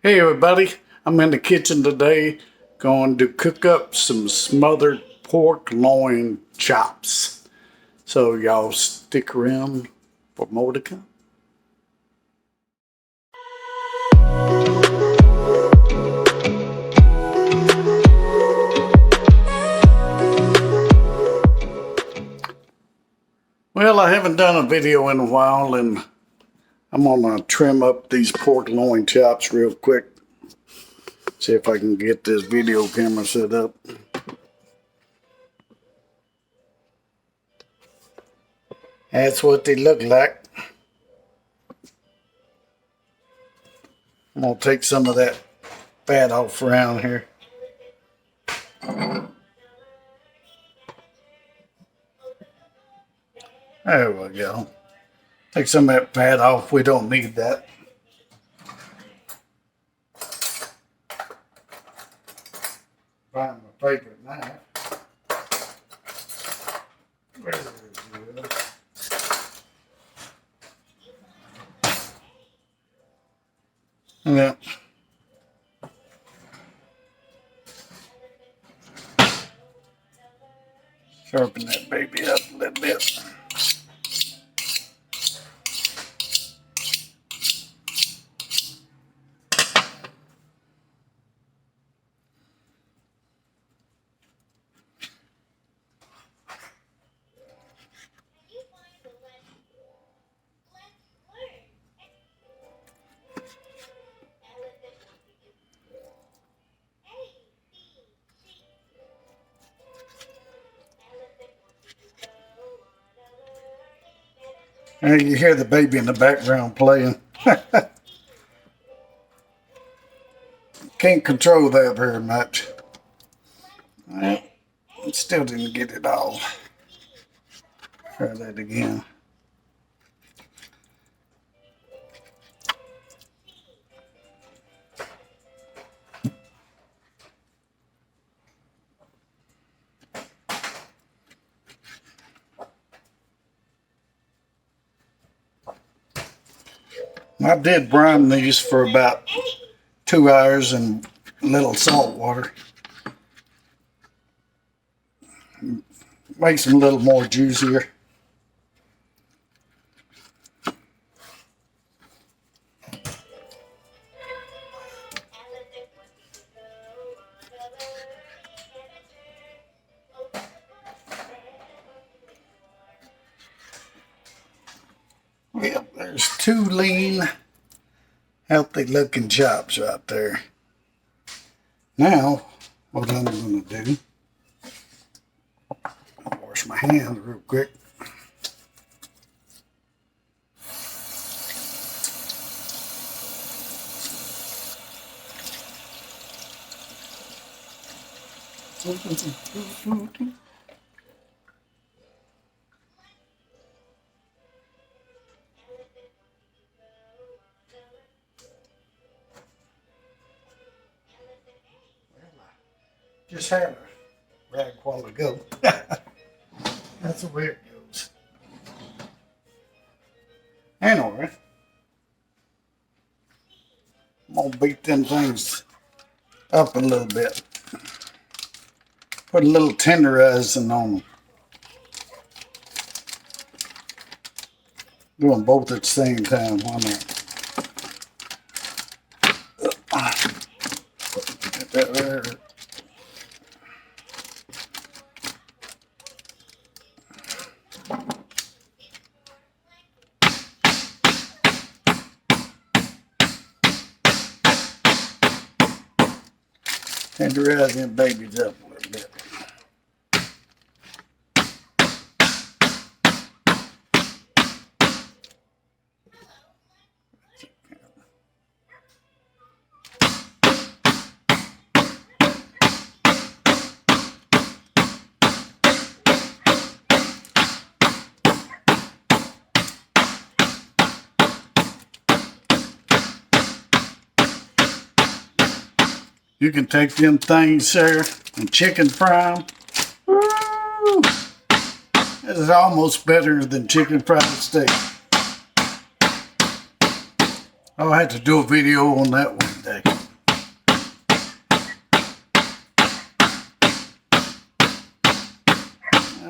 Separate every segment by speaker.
Speaker 1: Hey everybody, I'm in the kitchen today going to cook up some smothered pork loin chops. So y'all stick around for more to come. Well, I haven't done a video in a while and I'm gonna trim up these pork loin chops real quick. See if I can get this video camera set up. That's what they look like. I'm gonna take some of that fat off around here. There we go. Take some of that fat off. We don't need that. Find my favorite knife. Where is it? Yeah. Sharpen that baby up a little bit. And you hear the baby in the background playing. Can't control that very much. Well, still didn't get it all. Try that again. I did brine these for about 2 hours in a little salt water. Makes them a little more juicier. Yep, there's two lean, healthy looking chops right there. Now, what I'm going to do, I'll wash my hands real quick. Just had a rag a while ago. That's the way it goes. Anyway, I'm going to beat them things up a little bit. Put a little tenderizing on them. Do them both at the same time. Why not? Get that there. Tenderize them babies up a little bit. You can take them things there and chicken fry them. Woo! This is almost better than chicken fried steak. I'll have to do a video on that one day.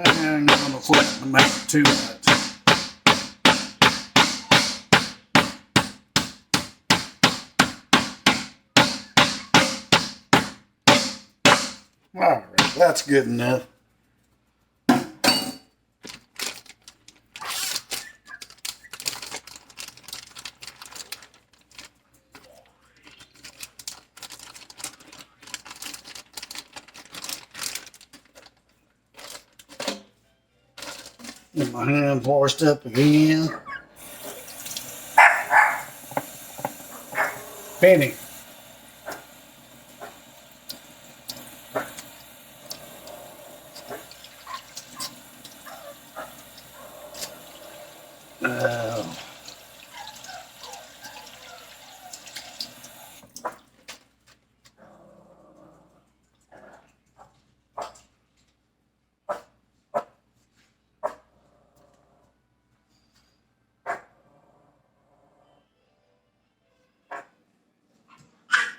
Speaker 1: I'm going to flip them out too much. Alright, that's good enough. Get my hand washed up again. Penny.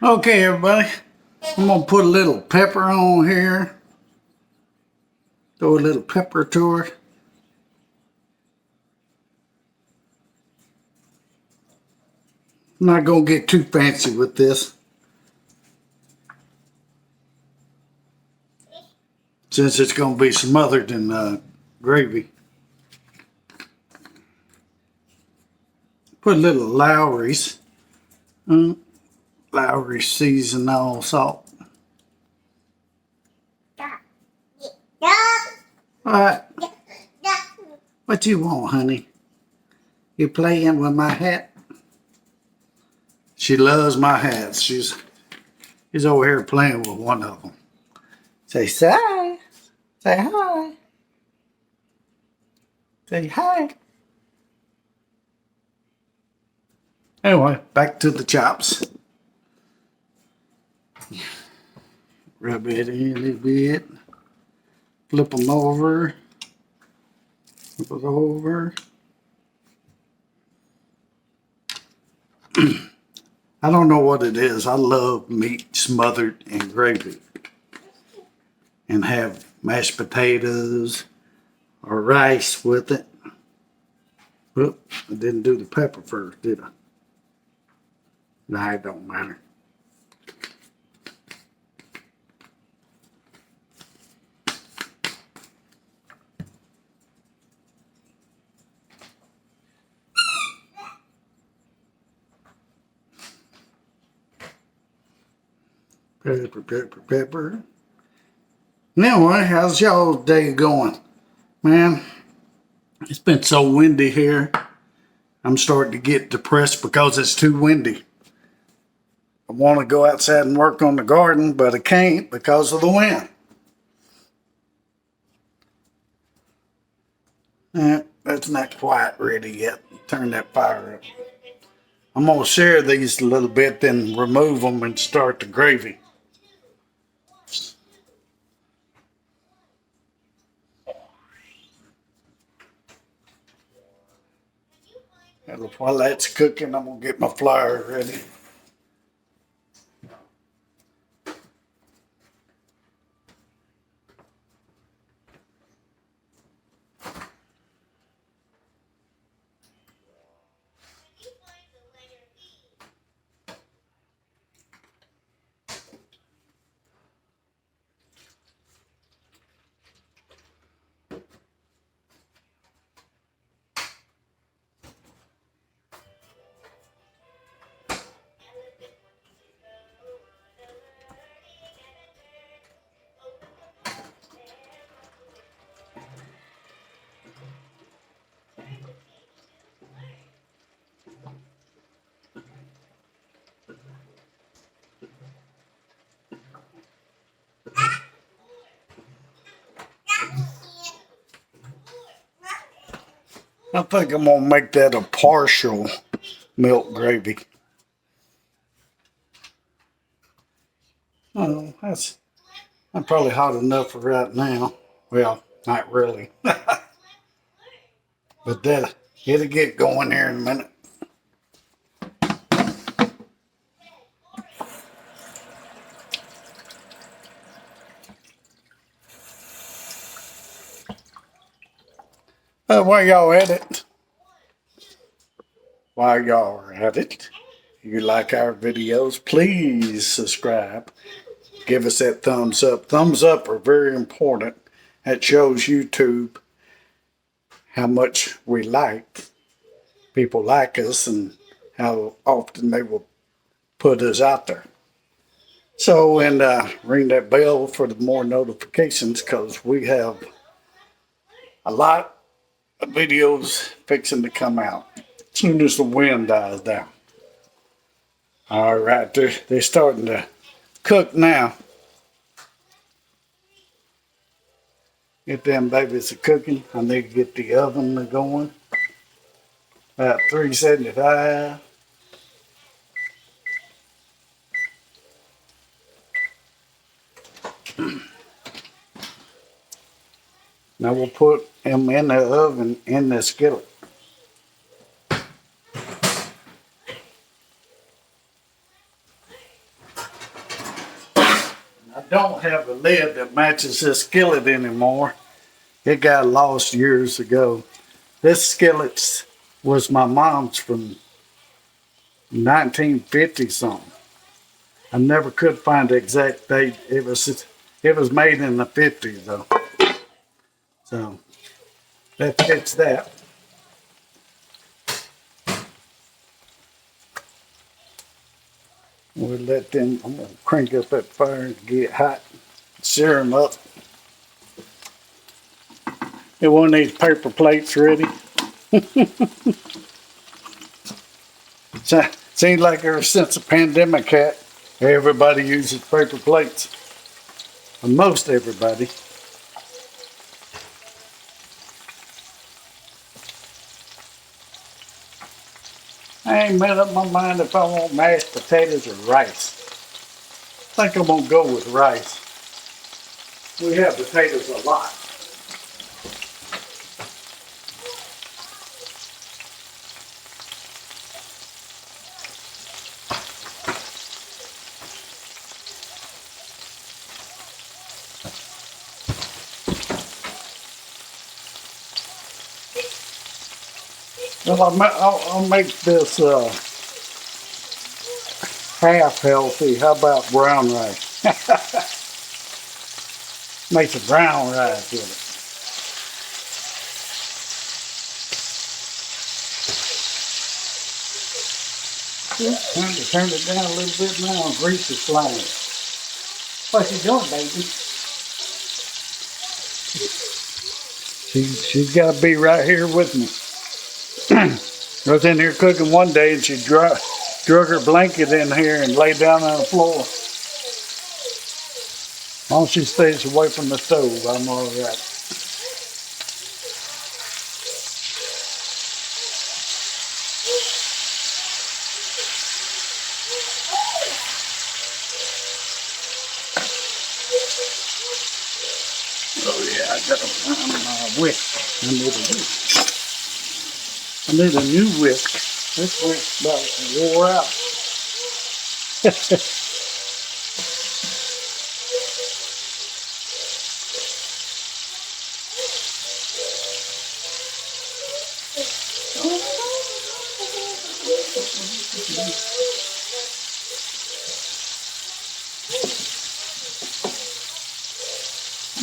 Speaker 1: Okay, everybody. I'm going to put a little pepper on here. Throw a little pepper to her. I'm not going to get too fancy with this, since it's going to be smothered in gravy. Put a little Lowry's. Lowry season all salt. Alright. What you want, honey? You playing with my hat? She loves my hats. She's over here playing with one of them. Say hi. Say hi. Say hi. Anyway, back to the chops. Rub it in a little bit. Flip them over. Flip it over. I don't know what it is. I love meat smothered in gravy. And have mashed potatoes or rice with it. Whoop, I didn't do the pepper first, did I? Nah, it don't matter. Pepper, pepper, pepper. Anyway, how's y'all's day going? Man, it's been so windy here. I'm starting to get depressed because it's too windy. I want to go outside and work on the garden, but I can't because of the wind. That's not quite ready yet. Turn that fire up. I'm going to share these a little bit, then remove them and start the gravy. While that's cooking, I'm going to get my flour ready. I think I'm going to make that a partial milk gravy. Oh, that's probably hot enough for right now. Well, not really. But it'll get going here in a minute. While y'all at it, while y'all are at it, if you like our videos, please subscribe. Give us that thumbs up. Thumbs up are very important. That shows YouTube how much we like, people like us, and how often they will put us out there. So, and ring that bell for the more notifications, because we have a lot of videos fixing to come out as soon as the wind dies down. All right, they're starting to cook now. Get them babies a cooking. I need to get the oven going. About 375. Now we'll put them in the oven in the skillet. I don't have a lid that matches this skillet anymore. It got lost years ago. This skillet was my mom's from 1950 something. I never could find the exact date. It was made in the 50s though. So that fits that. We'll let them, I'm gonna crank up that fire and get it hot. Sear them up. Get one of these paper plates ready. Seems like ever since the pandemic hit, everybody uses paper plates. Or most everybody. I ain't made up my mind if I want mashed potatoes or rice. I think I'm gonna go with rice. We have potatoes a lot. Well, I'll make this half healthy. How about brown rice? Make some brown rice with it. Time to turn it down a little bit now and grease the flame. What you doing, baby? She's got to be right here with me. I was in here cooking one day and she drug her blanket in here and lay down on the floor. As long as she stays away from the stove, I'm all right. Oh yeah, I gotta find my whisk. I need a whisk. I need a new whisk. This whisk about wore out.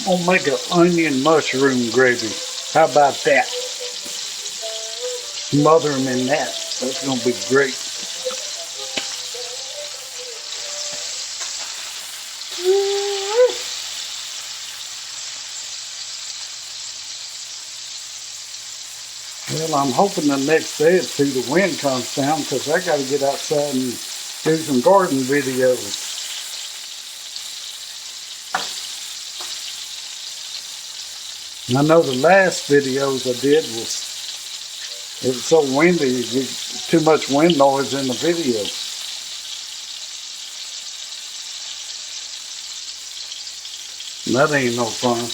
Speaker 1: I'm gonna make an onion mushroom gravy. How about that? Smother them in that. That's gonna be great. Well, I'm hoping the next day or two the wind comes down because I got to get outside and do some garden videos. And I know the last videos I did it was so windy, you get too much wind noise in the video. And that ain't no fun.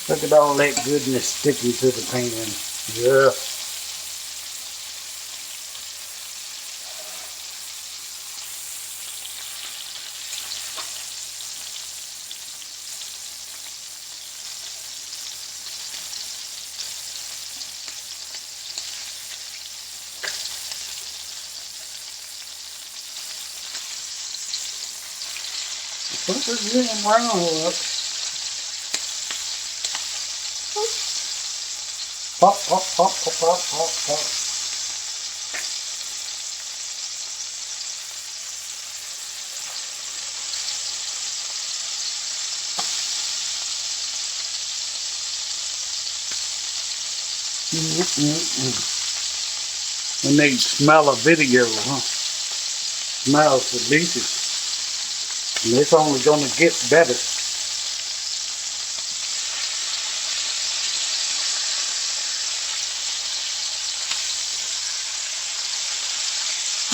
Speaker 1: Look at all that goodness sticking to the pan. Yeah. Put the green brown up. Pop, pop, pop, pop, pop, pop, pop. And they smell a video, huh? Smells delicious. And it's only gonna get better.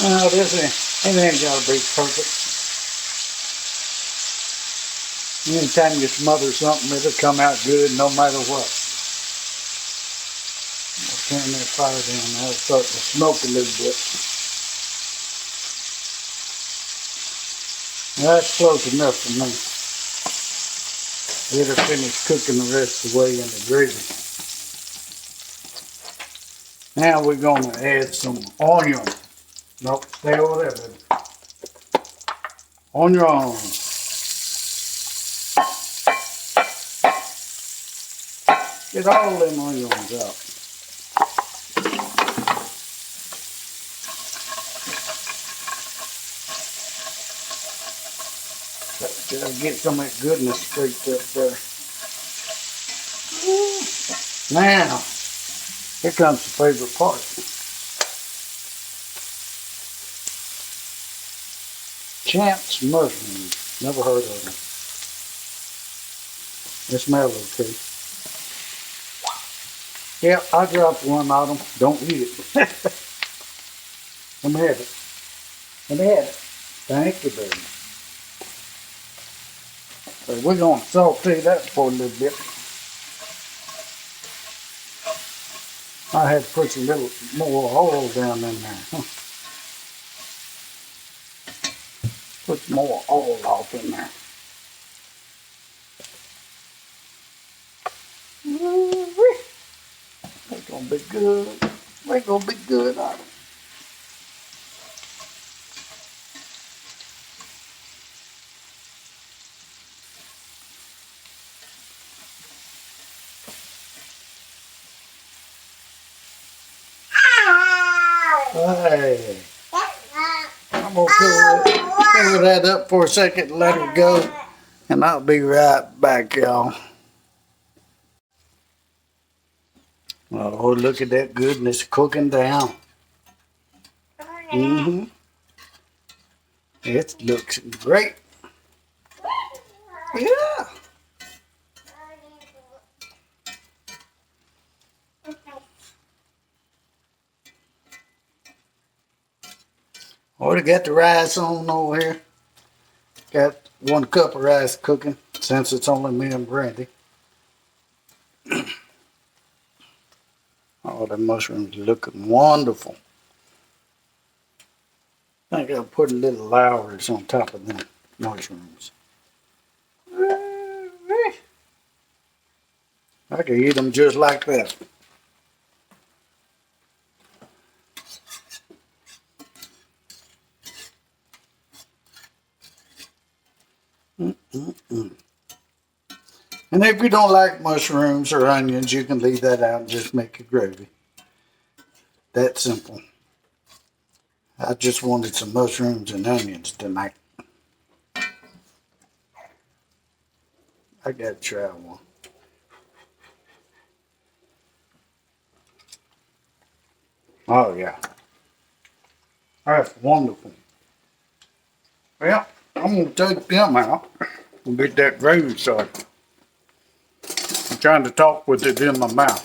Speaker 1: No, it ain't gotta be perfect. Anytime you smother something, it'll come out good no matter what. I'll turn that fire down now. It'll start to smoke a little bit. That's close enough for me. It'll finish cooking the rest of the way in the gravy. Now we're going to add some onion. Nope, stay over there, baby. Onion. Get all them onions out. Gotta get some of that goodness straight up there. Now, here comes the favorite part. Champs mushrooms. Never heard of them. They smell okay. Yeah, I dropped one on them. Don't eat it. Let me have it. Let me have it. Thank you, baby. So we're going to saute that for a little bit. I had to put a little more oil down in there. Put some more oil off in there. They're going to be good. They're going to be good on it. Hey, I'm going to cover that up for a second and let her go. And I'll be right back, y'all. Oh, look at that goodness cooking down. It looks great. Yeah. Already got the rice on over here. Got 1 cup of rice cooking since it's only me and Brandy. Oh, the mushrooms looking wonderful. I think I'll put a little Lowry's on top of them mushrooms. I can eat them just like that. And if you don't like mushrooms or onions, you can leave that out and just make your gravy. That simple. I just wanted some mushrooms and onions tonight. I gotta try one. Oh yeah. That's wonderful. Well, I'm gonna take them out and get that gravy started. I'm trying to talk with it in my mouth.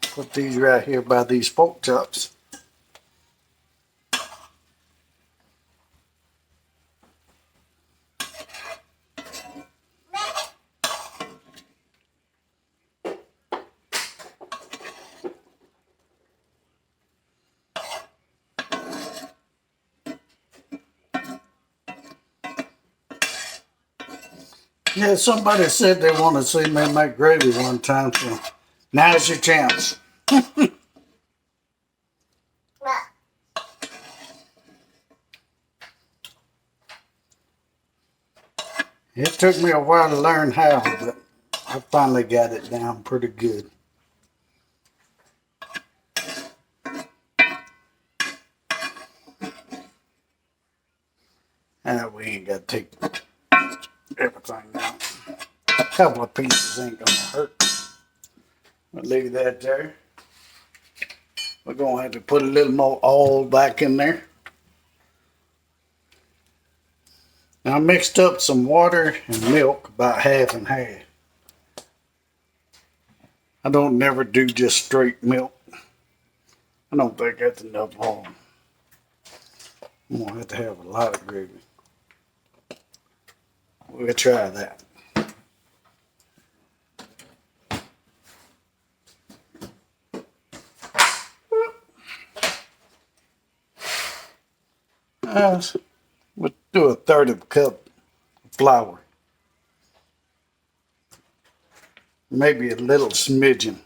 Speaker 1: Put these right here by these pork chops. Yeah, somebody said they want to see me make gravy one time, so Now's your chance. It took me a while to learn how, but I finally got it down pretty good. We ain't got to take everything out. A couple of pieces ain't gonna hurt. I'll leave that there. We're gonna have to put a little more oil back in there. Now I mixed up some water and milk, about half and half. I don't never do just straight milk. I don't think that's enough oil. I'm gonna have to have a lot of gravy. We'll try that. We'll do a third of a cup of flour. Maybe a little smidgen.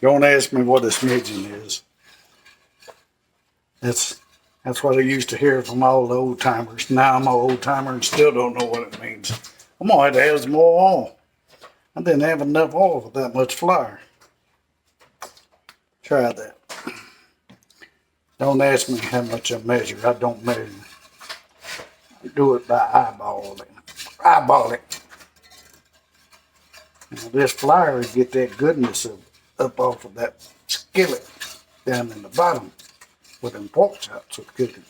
Speaker 1: Don't ask me what a smidgen is. That's what I used to hear from all the old timers. Now I'm an old timer and still don't know what it means. I'm gonna have to have some more oil. I didn't have enough oil for that much flour. Try that. Don't ask me how much I measure. I don't measure. I do it by eyeballing. Eyeball it. Now this flour will get that goodness up off of that skillet down in the bottom where them pork chops are cooking.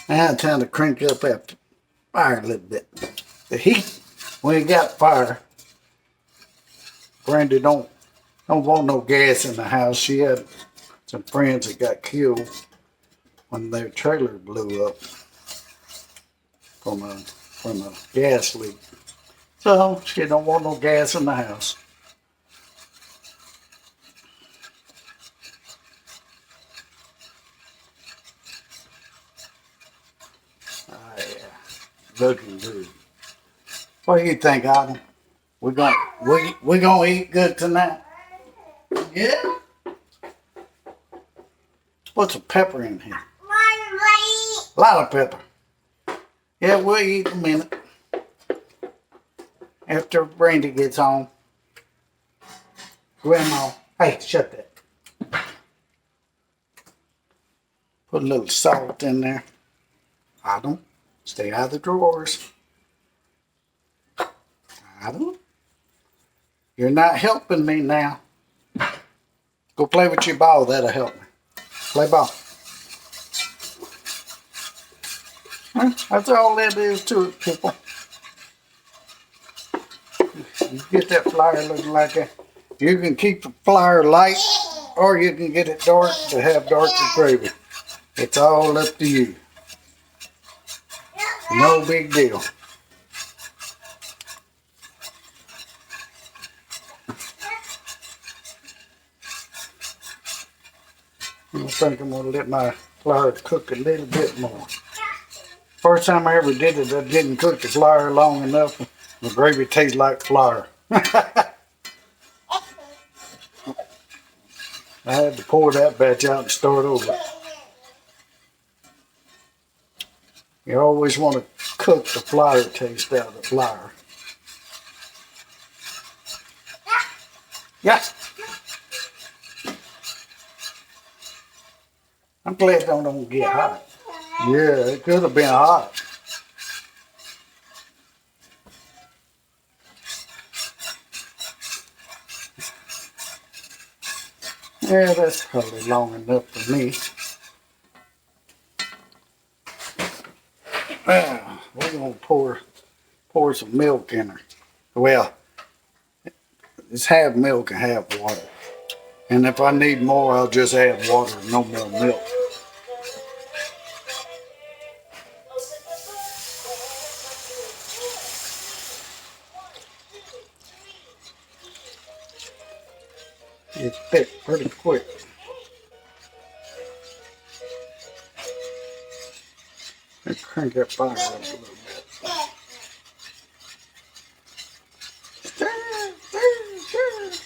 Speaker 1: Now it's time to crank up that fire a little bit. The heat, when you got fire, Brandy don't want no gas in the house. She had some friends that got killed when their trailer blew up from a gas leak. So she don't want no gas in the house. Oh yeah, looking good. What do you think, Adam? We gonna eat good tonight? Yeah. Put some pepper in here. A lot of pepper. Yeah, we'll eat in a minute. After Brandy gets home. Grandma, hey, shut that. Put a little salt in there. Adam, stay out of the drawers. Adam, you're not helping me now. Go play with your ball, that'll help me. Play ball. That's all that is to it, people. You get that flour looking like that. You can keep the flour light or you can get it dark to have darker gravy. It's all up to you. No big deal. I think I'm going to let my flour cook a little bit more. First time I ever did it, I didn't cook the flour long enough. The gravy tastes like flour. I had to pour that batch out and start over. You always want to cook the flour taste out of the flour. Yeah. I'm glad it don't get hot. Yeah, it could have been hot. Yeah, that's probably long enough for me. Well, we're gonna pour some milk in her. Well, it's half milk and half water. And if I need more, I'll just add water, no more milk. It's thick pretty quick. Crank that fire up a little bit. Stir, stir, stir.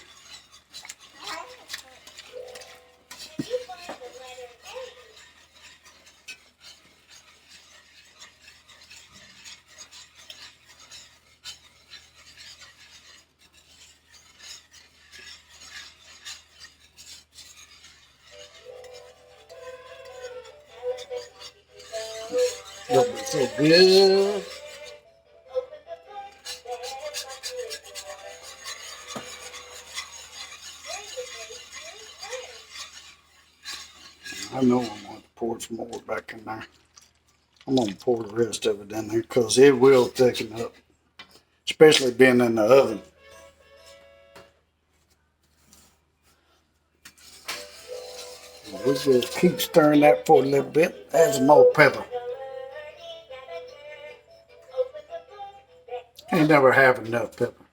Speaker 1: It'll be so good. I know I'm going to pour some more back in there. I'm going to pour the rest of it in there because it will thicken up, especially being in the oven. We just keep stirring that for a little bit. Add some more pepper. You never have enough pepper.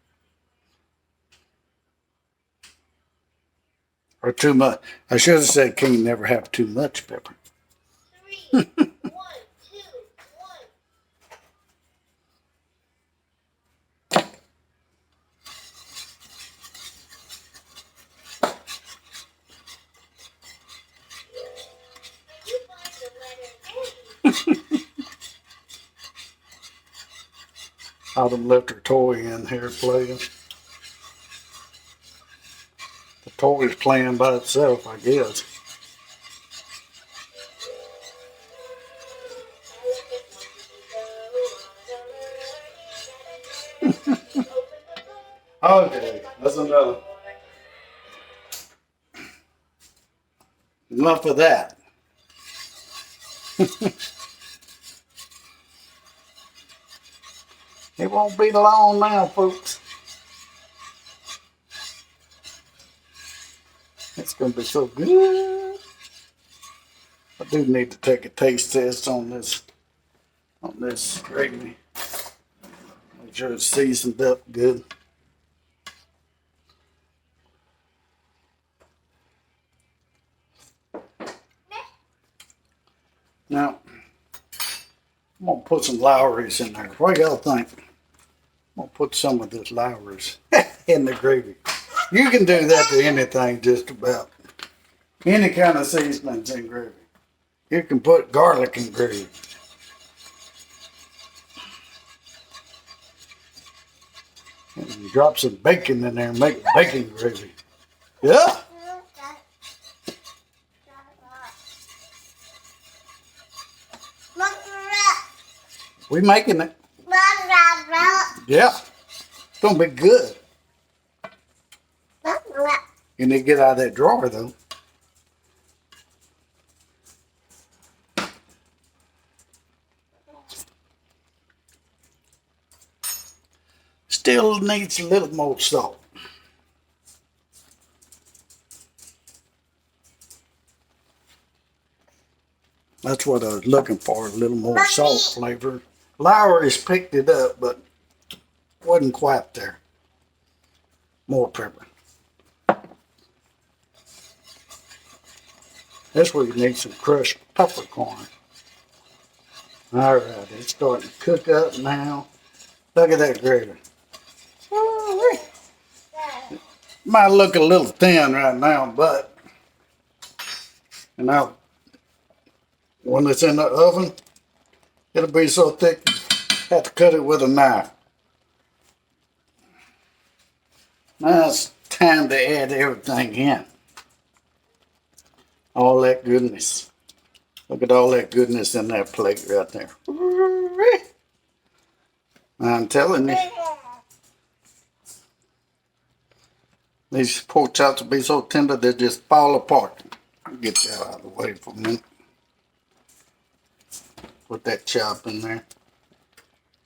Speaker 1: Or too much. I should have said can't never have too much pepper.
Speaker 2: 3, 1, 2, 1.
Speaker 1: Autumn left her toy in here playing. The toy's playing by itself, I guess. Okay, that's enough. Enough of that. It won't be long now, folks. It's going to be so good. I do need to take a taste test on this gravy. Make sure it's seasoned up good. Now, I'm going to put some Lowry's in there. What do y'all think? I'm going to put some of this Lowry's in the gravy. You can do that to anything, just about. Any kind of seasonings in gravy. You can put garlic in gravy. And drop some bacon in there and make bacon gravy. Yeah? We making it. Yeah. It's going to be good. You need to get out of that drawer, though. Still needs a little more salt. That's what I was looking for, a little more salt flavor. Lowry's picked it up, but wasn't quite there. More pepper. That's where you need some crushed peppercorn. All right, it's starting to cook up now. Look at that gravy. Might look a little thin right now, but when it's in the oven, it'll be so thick, you have to cut it with a knife. Now it's time to add everything in. All that goodness. Look at all that goodness in that plate right there. I'm telling you. These pork chops will be so tender they just fall apart. Get that out of the way for a minute. Put that chop in there.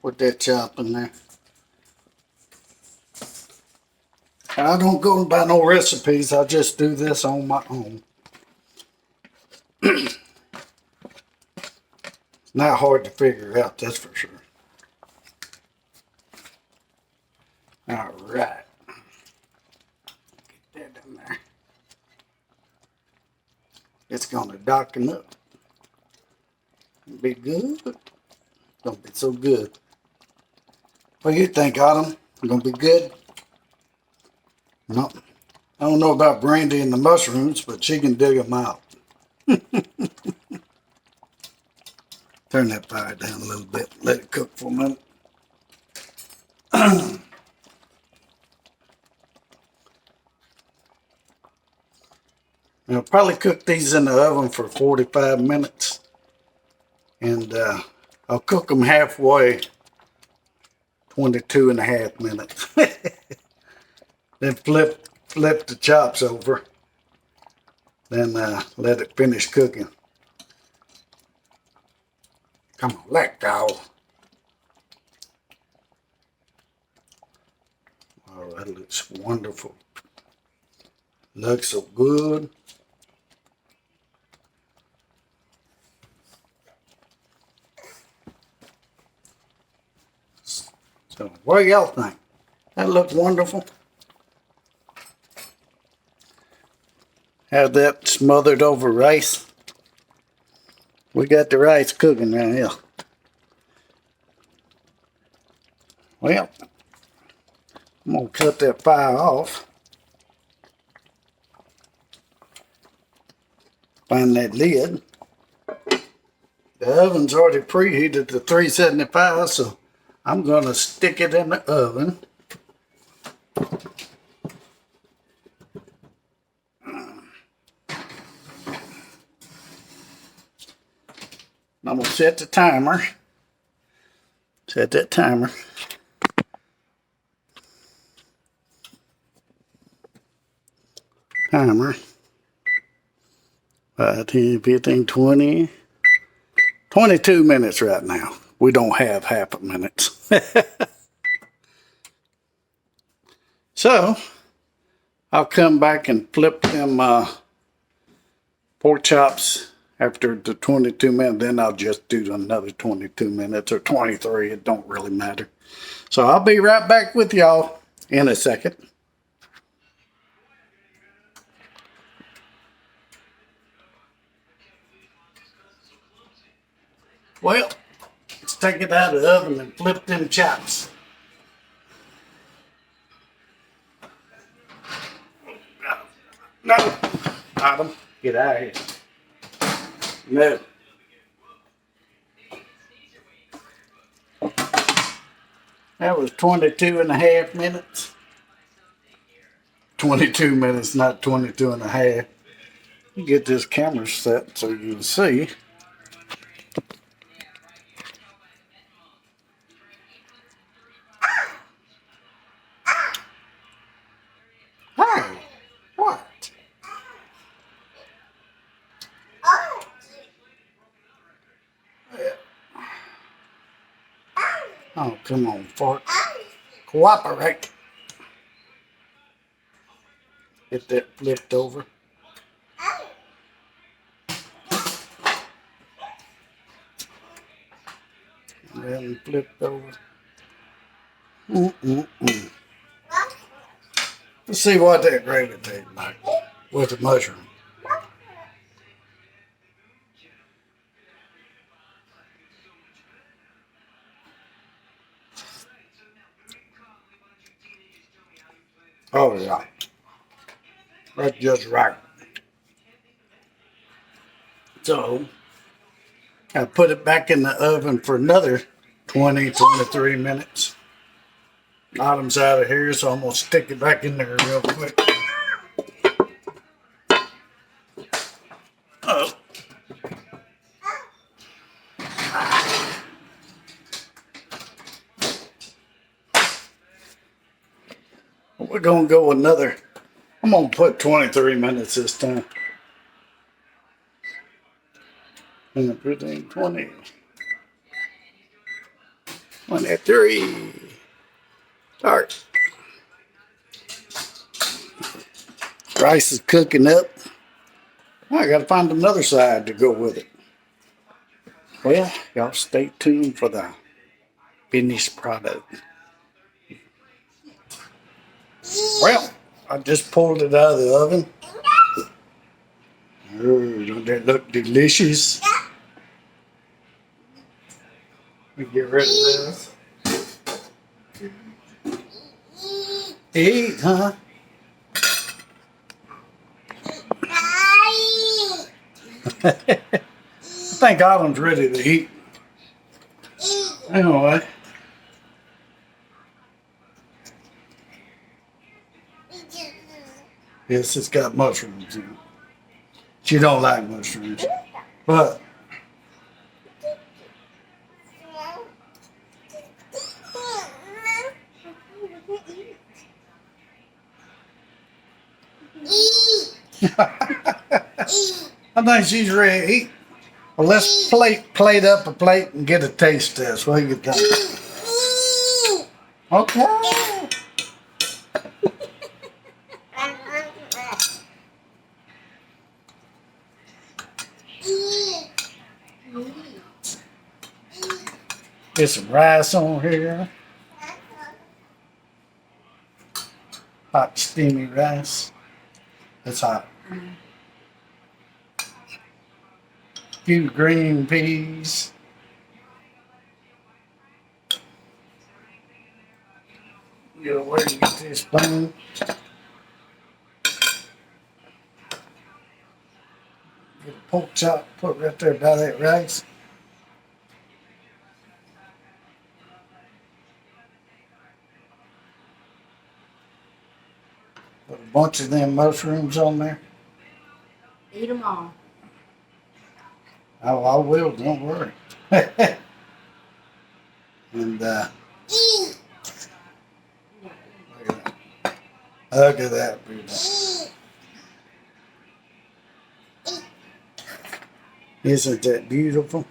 Speaker 1: Put that chop in there. I don't go by no recipes. I just do this on my own. It's not hard to figure out, that's for sure. All right. Get that in there. It's going to darken up. Be good. Gonna be so good. What do you think, Autumn? Gonna be good? No. I don't know about Brandy and the mushrooms, but she can dig them out. Turn that fire down a little bit. Let it cook for a minute. I'll probably cook these in the oven for 45 minutes. And I'll cook them halfway, 22 and a half minutes. Then flip the chops over. Then let it finish cooking. Come on, let go. Oh, that looks wonderful. Looks so good. So, what do y'all think? That looks wonderful. Have that smothered over rice. We got the rice cooking right here. Well, I'm gonna cut that fire off. Find that lid. The oven's already preheated to 375, so I'm gonna stick it in the oven. I'm gonna set the timer. Set that timer. Timer. 5, 10, 15, 20. 22 minutes right now. We don't have half a minute. So, I'll come back and flip them pork chops after the 22 minutes. Then I'll just do another 22 minutes or 23. It don't really matter. So, I'll be right back with y'all in a second. Well, let's take it out of the oven and flip them chops. No, Adam, get out of here. No. That was 22 and a half minutes. 22 minutes, not 22 and a half. You get this camera set so you can see. Hey, what? Oh, come on, Fork. Cooperate. Get that flipped over. And then flipped over. Let's see what that gravy tastes like with the mushroom. Oh, yeah. That's just right. So, I put it back in the oven for another 20, 23 minutes. Autumn's out of here, so I'm going to stick it back in there real quick. Oh. We're going to go another, I'm going to put 23 minutes this time. 15, 20, 23. Start. Rice is cooking up. I got to find another side to go with it. Well, y'all stay tuned for the finished product. Well, I just pulled it out of the oven. Oh, don't that look delicious? We get rid of this. Eat, huh? I think Autumn's ready to eat. Anyway. Yes, it's got mushrooms in it. She don't like mushrooms. But I think she's ready to eat. Well, let's plate up a plate and get a taste test. What do you think? Okay. Get some rice on here. Hot, steamy rice. It's hot. Few green peas. You know where you get this spoon. Get a pork chop, put right there by that rice. Put a bunch of them mushrooms on there.
Speaker 3: Eat them all.
Speaker 1: Oh, I will, don't worry. And look at that, beautiful. Isn't that beautiful?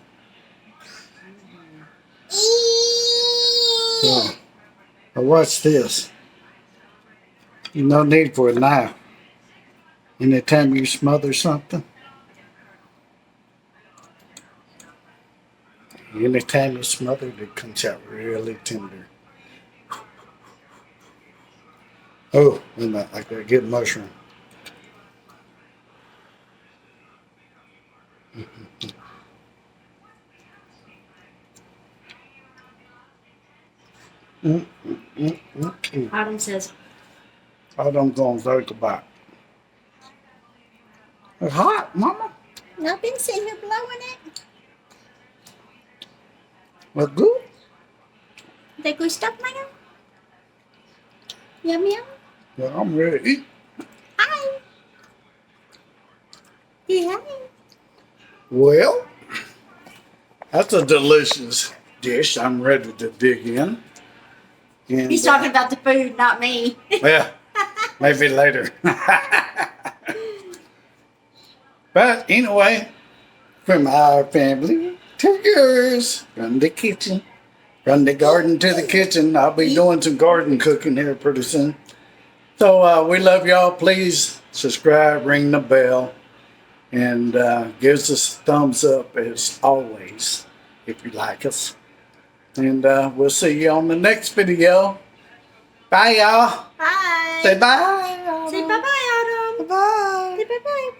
Speaker 1: So, now watch this. You no need for a knife. Anytime you smother something, anytime you smother it, it comes out really tender. Oh, wait a minute, I gotta get mushroom.
Speaker 3: Autumn says,
Speaker 1: I'm gonna take a bite. It's hot, Mama.
Speaker 3: I've been sitting here blowing it.
Speaker 1: It's good.
Speaker 3: The good stuff, Maya? Yum yum.
Speaker 1: Yeah, I'm ready to eat.
Speaker 3: Hi. Yeah.
Speaker 1: Well, that's a delicious dish. I'm ready to dig in. And,
Speaker 3: He's talking about the food, not me.
Speaker 1: yeah, maybe later. But anyway, from our family to yours, from the kitchen, from the garden to the kitchen. I'll be doing some garden cooking here pretty soon. So we love y'all. Please subscribe, ring the bell, and give us a thumbs up as always if you like us. And we'll see you on the next video. Bye, y'all.
Speaker 3: Bye.
Speaker 1: Say bye.
Speaker 3: Say bye-bye, Autumn.
Speaker 1: Bye.
Speaker 3: Say bye-bye.